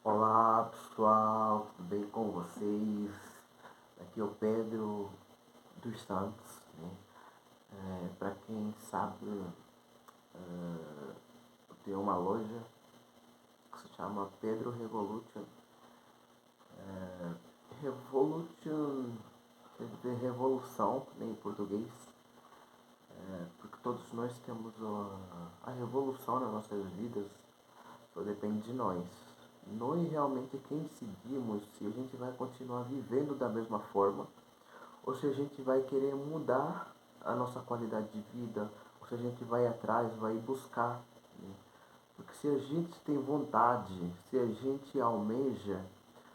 Olá pessoal, tudo bem com vocês? Aqui é o Pedro dos Santos, né? Para quem sabe, eu tenho uma loja que se chama Pedro Revolution. Revolution quer dizer revolução, né, em português, porque todos nós temos a revolução nas nossas vidas, só depende de nós. Nós realmente é quem decidimos se a gente vai continuar vivendo da mesma forma ou se a gente vai querer mudar a nossa qualidade de vida, ou se a gente vai atrás, vai buscar. Né? Porque se a gente tem vontade, se a gente almeja,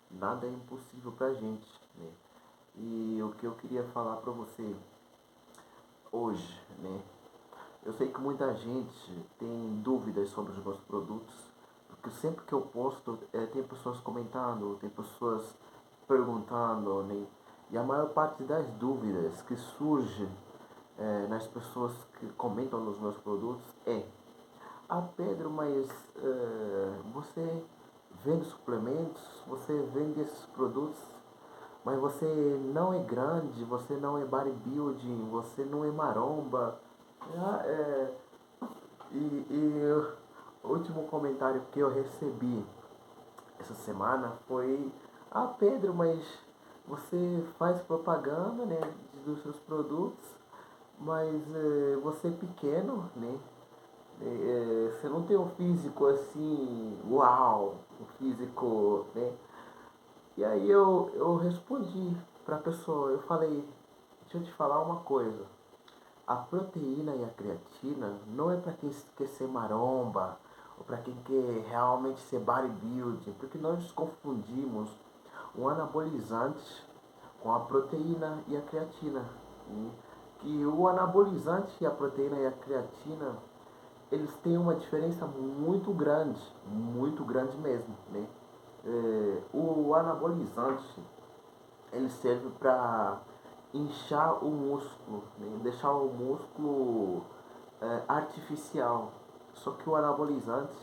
nada é impossível pra gente. Né? E o que eu queria falar pra você hoje, né? Eu sei que muita gente tem dúvidas sobre os meus produtos, porque sempre que eu posto, tem pessoas comentando, tem pessoas perguntando, né? E a maior parte das dúvidas que surge nas pessoas que comentam nos meus produtos é: Ah, Pedro, mas você vende suplementos, você vende esses produtos, mas você não é grande, você não é bodybuilding, você não é maromba. Ah, e o último comentário que eu recebi essa semana foi: Ah, Pedro, mas você faz propaganda, né, dos seus produtos, mas você é pequeno, né? Você não tem um físico assim, uau, um físico, né? E aí eu respondi para a pessoa, eu falei: deixa eu te falar uma coisa. A proteína e a creatina não é para quem quer ser maromba ou para quem quer realmente ser bodybuilding, porque nós confundimos o anabolizante com a proteína e a creatina. Né? Que o anabolizante e a proteína e a creatina, eles têm uma diferença muito grande mesmo. Né? O anabolizante, ele serve para inchar o músculo, né? Deixar o músculo artificial. Só que o anabolizante,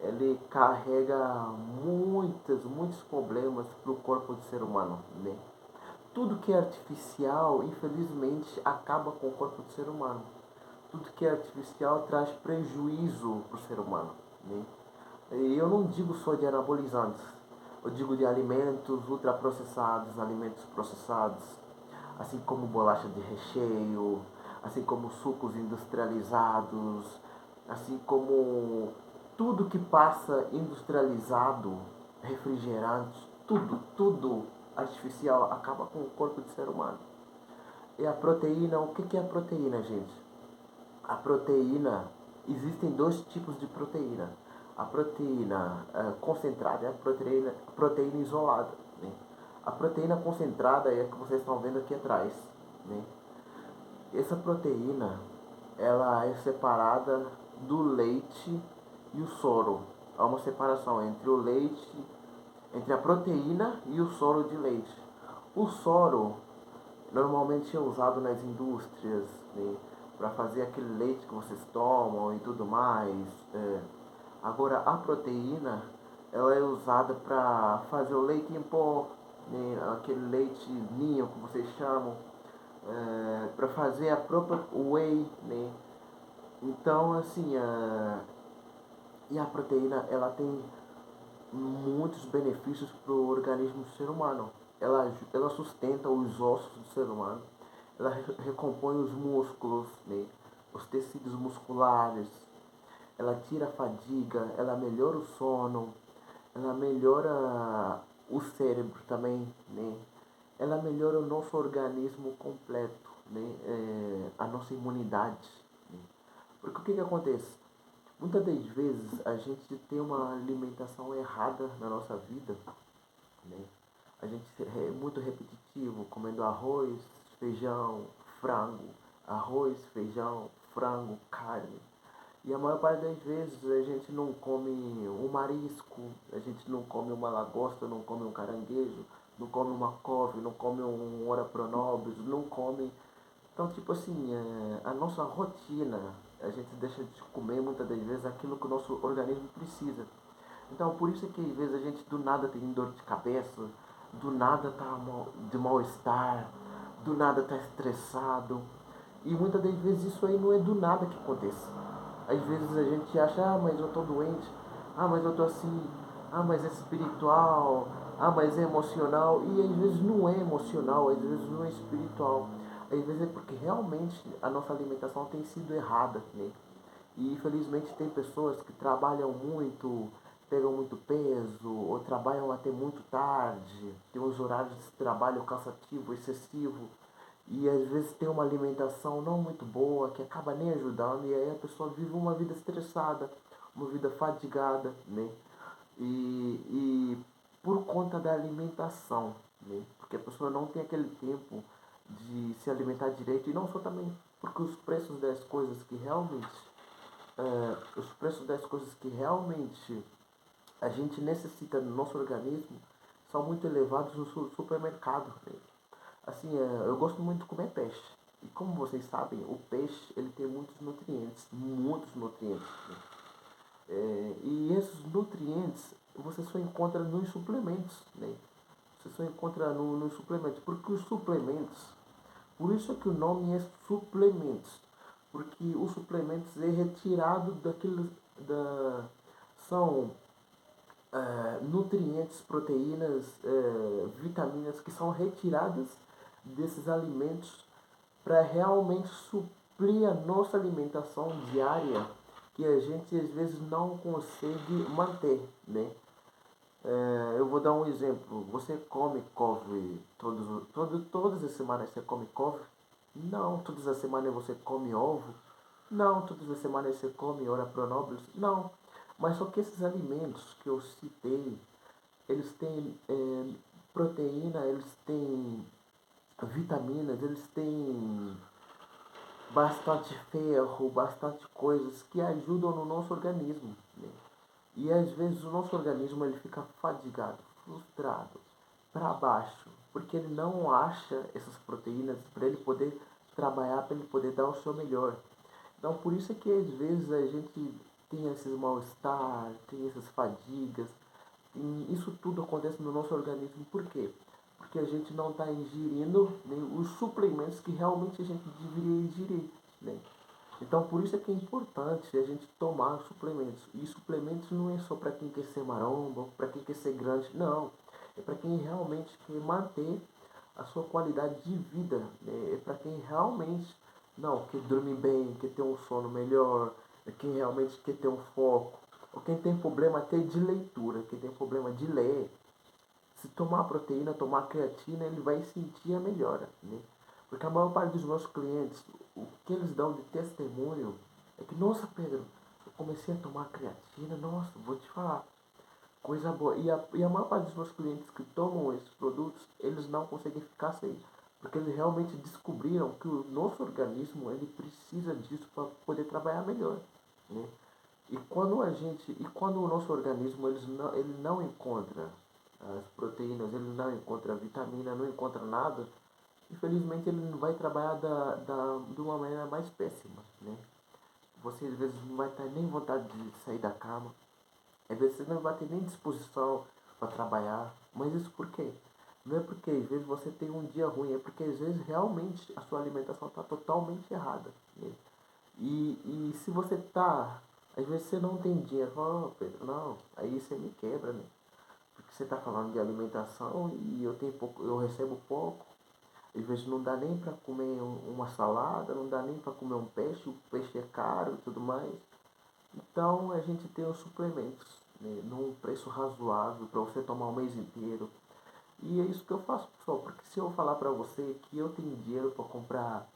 ele carrega muitos problemas para o corpo do ser humano. Né? Tudo que é artificial, infelizmente, acaba com o corpo do ser humano. Tudo que é artificial traz prejuízo para o ser humano. Né? E eu não digo só de anabolizantes, eu digo de alimentos ultraprocessados, alimentos processados, assim como bolacha de recheio, assim como sucos industrializados, assim como tudo que passa industrializado, refrigerantes, tudo artificial acaba com o corpo do ser humano. E a proteína, o que é a proteína, gente? A proteína, existem dois tipos de proteína. A proteína concentrada e a proteína isolada. Né? A proteína concentrada é a que vocês estão vendo aqui atrás. Né? Essa proteína, ela é separada do leite e o soro. Há uma separação entre o leite, entre a proteína e o soro de leite. O soro normalmente é usado nas indústrias, né, para fazer aquele leite que vocês tomam e tudo mais. Agora, a proteína, ela é usada para fazer o leite em pó, né, aquele leite ninho que vocês chamam, para fazer a própria whey, né? Então, assim, e a proteína, ela tem muitos benefícios para o organismo do ser humano. Ela sustenta os ossos do ser humano, ela recompõe os músculos, né? Os tecidos musculares, ela tira a fadiga, ela melhora o sono, ela melhora o cérebro também, né? Ela melhora o nosso organismo completo, né? A nossa imunidade. Né? Porque o que acontece? Muitas das vezes a gente tem uma alimentação errada na nossa vida, né? A gente é muito repetitivo, comendo arroz, feijão, frango, arroz, feijão, frango, carne. E a maior parte das vezes a gente não come um marisco, a gente não come uma lagosta, não come um caranguejo, não come uma couve, não come um ora pronobis, não come. Então, tipo assim, a nossa rotina, a gente deixa de comer muitas das vezes aquilo que o nosso organismo precisa. Então, por isso é que às vezes a gente do nada tem dor de cabeça, do nada tá de mal-estar, do nada tá estressado. E muitas das vezes isso aí não é do nada que acontece. Às vezes a gente acha, ah, mas eu tô doente, ah, mas eu tô assim, ah, mas é espiritual, ah, mas é emocional. E às vezes não é emocional, às vezes não é espiritual. Às vezes é porque realmente a nossa alimentação tem sido errada, né? E infelizmente tem pessoas que trabalham muito, pegam muito peso, ou trabalham até muito tarde, tem uns horários de trabalho cansativo, excessivo, e às vezes tem uma alimentação não muito boa, que acaba nem ajudando, e aí a pessoa vive uma vida estressada, uma vida fadigada, né? E por conta da alimentação, né? Porque a pessoa não tem aquele tempo de se alimentar direito, e não só também porque os preços das coisas que realmente os preços das coisas que realmente a gente necessita no nosso organismo são muito elevados no supermercado. Né? Assim, eu gosto muito de comer peixe. E como vocês sabem, o peixe ele tem muitos nutrientes, muitos nutrientes. Né? E esses nutrientes você só encontra nos suplementos. Né? Você só encontra nos suplementos. Porque os suplementos, por isso que o nome é suplementos. Porque os suplementos é retirado daqueles são nutrientes, proteínas, vitaminas que são retiradas desses alimentos para realmente suprir a nossa alimentação diária que a gente às vezes não consegue manter, né? Eu vou dar um exemplo. Você come couve todas as semanas você come couve? Não. Todas as semanas você come ovo? Não. Todas as semanas você come ora pronobis? Não. Mas só que esses alimentos que eu citei, eles têm proteína, eles têm vitaminas, eles têm bastante ferro, bastante coisas que ajudam no nosso organismo. Né? E às vezes o nosso organismo ele fica fadigado, frustrado, para baixo, porque ele não acha essas proteínas para ele poder trabalhar, para ele poder dar o seu melhor. Então por isso é que às vezes a gente tem esses mal-estar, tem essas fadigas, e isso tudo acontece no nosso organismo. Por quê? Porque a gente não está ingerindo, né, os suplementos que realmente a gente deveria ingerir. Né? Então, por isso é que é importante a gente tomar suplementos. E suplementos não é só para quem quer ser maromba, para quem quer ser grande, não. É para quem realmente quer manter a sua qualidade de vida. Né? É para quem realmente não quer dormir bem, quer ter um sono melhor, é quem realmente quer ter um foco. Ou quem tem problema até de leitura, quem tem problema de ler, se tomar proteína, tomar creatina, ele vai sentir a melhora. Né? Porque a maior parte dos meus clientes, o que eles dão de testemunho é que, nossa, Pedro, eu comecei a tomar creatina, nossa, vou te falar, coisa boa. E a maior parte dos meus clientes que tomam esses produtos, eles não conseguem ficar sem. Porque eles realmente descobriram que o nosso organismo ele precisa disso para poder trabalhar melhor. Né? E quando o nosso organismo ele não encontra as proteínas, ele não encontra a vitamina, não encontra nada, infelizmente ele não vai trabalhar de uma maneira mais péssima, né? Você às vezes não vai ter nem vontade de sair da cama, às vezes você não vai ter nem disposição para trabalhar, mas isso por quê? Não é porque às vezes você tem um dia ruim, é porque às vezes realmente a sua alimentação está totalmente errada. Né? E se você tá, às vezes você não tem dinheiro, fala, oh, Pedro, não, aí você me quebra, né? Porque você está falando de alimentação e eu tenho pouco, eu recebo pouco. Às vezes não dá nem para comer uma salada, não dá nem para comer um peixe, o peixe é caro e tudo mais. Então a gente tem os suplementos, né, num preço razoável para você tomar o mês inteiro. E é isso que eu faço, pessoal, porque se eu falar para você que eu tenho dinheiro para comprar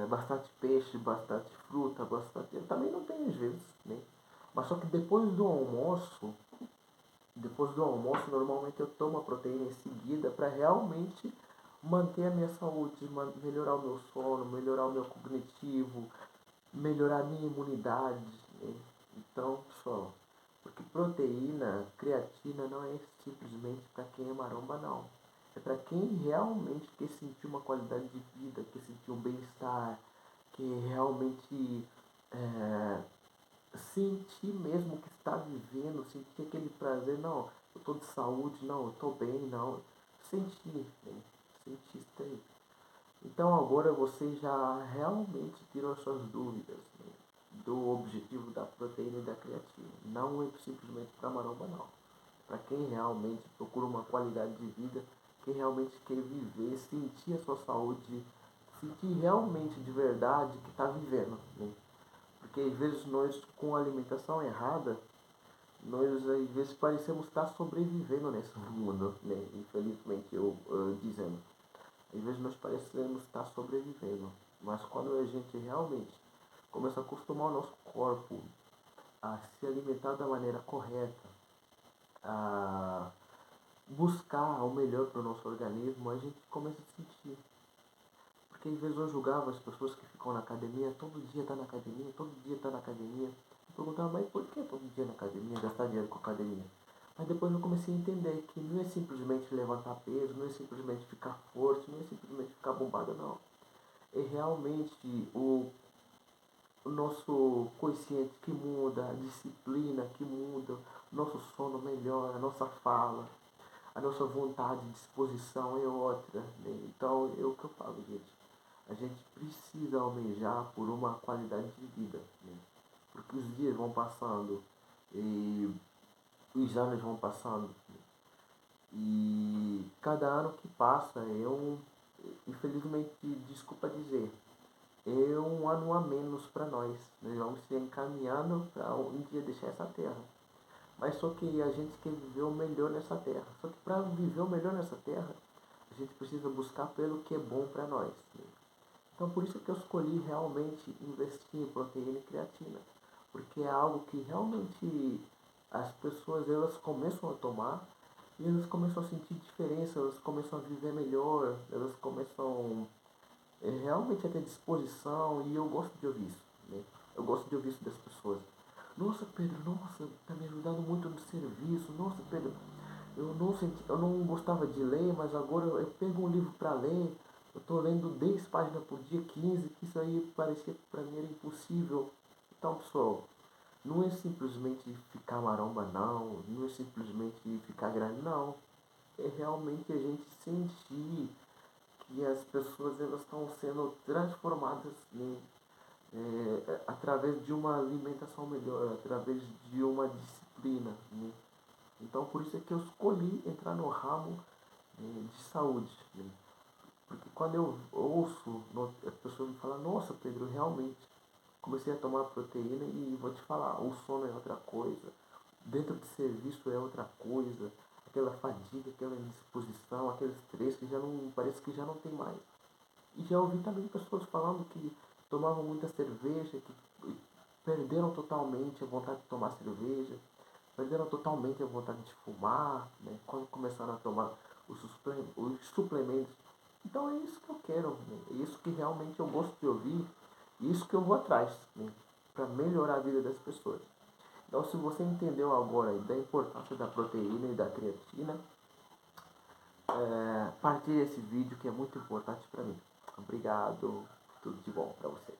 bastante peixe, bastante fruta, bastante. Eu também não tenho às vezes, né? Mas só que depois do almoço, normalmente eu tomo a proteína em seguida para realmente manter a minha saúde, melhorar o meu sono, melhorar o meu cognitivo, melhorar a minha imunidade. Né? Então, pessoal, porque proteína, creatina não é simplesmente para quem é maromba, não. É para quem realmente quer sentir uma qualidade de vida, quer sentir um bem-estar, que realmente é, sentir mesmo que está vivendo, sentir aquele prazer, não, eu estou de saúde, não, eu estou bem, não. Sentir, né? Sentir isso daí. Então agora você já realmente tirou as suas dúvidas, né, do objetivo da proteína e da creatina. Não é simplesmente para maromba, não. Para quem realmente procura uma qualidade de vida, quem realmente quer viver, sentir a sua saúde, sentir realmente de verdade que está vivendo, né? Porque às vezes nós, com a alimentação errada, nós às vezes parecemos estar sobrevivendo nesse mundo, né? Infelizmente eu dizendo. Às vezes nós parecemos estar sobrevivendo, mas quando a gente realmente começa a acostumar o nosso corpo a se alimentar da maneira correta, a buscar o melhor para o nosso organismo, a gente começa a sentir. Porque às vezes eu julgava as pessoas que ficam na academia, todo dia tá na academia, todo dia tá na academia. Eu perguntava, mas por que todo dia na academia, gastar dinheiro com academia? Mas depois eu comecei a entender que não é simplesmente levantar peso, não é simplesmente ficar forte, não é simplesmente ficar bombado, não. É realmente o nosso consciente que muda, a disciplina que muda, o nosso sono melhora, a nossa fala, a nossa vontade, disposição é outra, né? Então é o que eu falo, gente. A gente precisa almejar por uma qualidade de vida, né? Porque os dias vão passando e os anos vão passando, né? E cada ano que passa infelizmente, desculpa dizer, é um ano a menos para nós. Nós vamos se encaminhando para um dia deixar essa terra. Mas só que a gente quer viver o melhor nessa terra. Só que para viver o melhor nessa terra, a gente precisa buscar pelo que é bom para nós, né? Então por isso que eu escolhi realmente investir em proteína e creatina. Porque é algo que realmente as pessoas elas começam a tomar e elas começam a sentir diferença, elas começam a viver melhor, elas começam realmente a ter disposição e eu gosto de ouvir isso, né? Eu gosto de ouvir isso das pessoas. Nossa, Pedro, nossa, tá me ajudando muito no serviço. Nossa, Pedro, eu não gostava de ler, mas agora eu pego um livro para ler. Eu tô lendo 10 páginas por dia, 15 que isso aí parecia que para mim era impossível. Então, pessoal, não é simplesmente ficar maromba, não. Não é simplesmente ficar grande, não. É realmente a gente sentir que as pessoas elas estão sendo transformadas, né, através de uma alimentação melhor, através de uma disciplina, né? Então por isso é que eu escolhi entrar no ramo de saúde, né? Porque quando eu ouço as pessoas me falam, nossa Pedro, realmente comecei a tomar proteína e vou te falar, o sono é outra coisa, dentro de serviço é outra coisa, aquela fadiga, aquela indisposição, aquele estresse que já não, parece que já não tem mais. E já ouvi também pessoas falando que tomavam muita cerveja, que perderam totalmente a vontade de tomar cerveja, perderam totalmente a vontade de fumar, né? Quando começaram a tomar os suplementos. Então é isso que eu quero, né? É isso que realmente eu gosto de ouvir, e isso que eu vou atrás, né? Para melhorar a vida das pessoas. Então se você entendeu agora da importância da proteína e da creatina, partilhe esse vídeo que é muito importante para mim. Obrigado, tudo de bom para você.